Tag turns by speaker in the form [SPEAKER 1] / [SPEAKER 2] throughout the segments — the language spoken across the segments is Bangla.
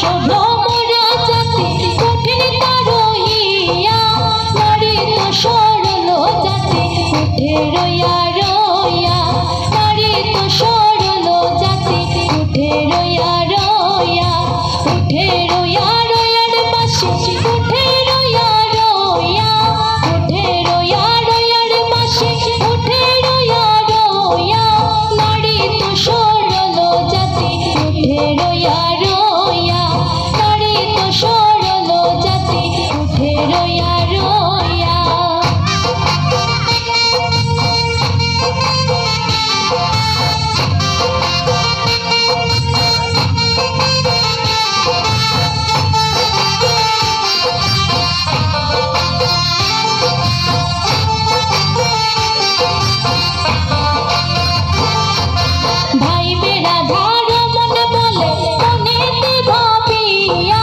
[SPEAKER 1] শোনো মোরা জাতি কঠিন তারহিয়া, নারী তো সরল জাতি উঠে রইয়া রইয়া, নারী তো সরল জাতি উঠে রইয়া রইয়া, উঠে রইয়া রইয়ার পাশে উঠে রইয়া রইয়া, উঠে রইয়া রইয়ার পাশে উঠে রইয়া রইয়া, নারী তো সরল জাতি উঠে রইয়া রইয়া, নারী তো সরল জাতি উঠে রইয়া রইয়া। ভাই বেড়া ধারো মন বলে মনেতে ভাবিয়া,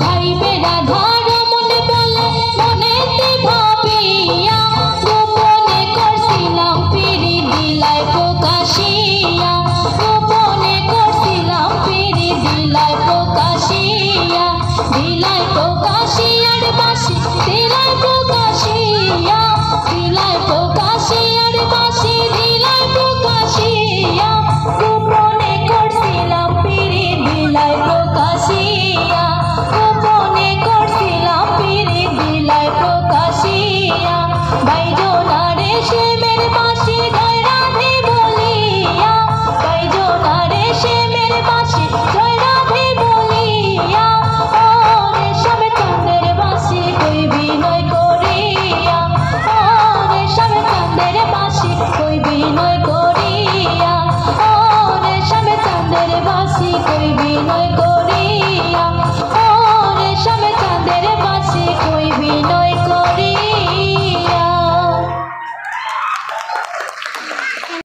[SPEAKER 1] ভাই বেড়া ধারো মন বলে মনেতে ভাবিয়া, গোপনে করছিলাম পিরি দিলাই প্রকাশিয়া, গোপনে করছিলাম পিরি দিলাই প্রকাশিয়া, দিলাই প্রকাশিয়ার বাসি দিলাই প্রকাশিয়া, দিলাই প্রকাশিয়ার বাসি দিলাই প্রকাশিয়া, গোপনে করছিলাম পিরি দিলাই প্রকাশিয়া, গোপনে করছিলাম পিরি দিলাই প্রকাশিয়া, বাইজনারে শ্যামের বাসি জয় রাধে বলিয়া, বাইজনারে শ্যামের বাসি জয় রাধে বলিয়া, ওরে শ্যামে চাঁদের বাসি কই বিনয় করিয়া, ওরে শ্যামে চাঁদের বাসি কই বিনয় করিয়া, ওরে শ্যামে চাঁদের বাসি কই বিনয় করিয়া, ওরে শ্যামে চাঁদের বাসি কই বিনয়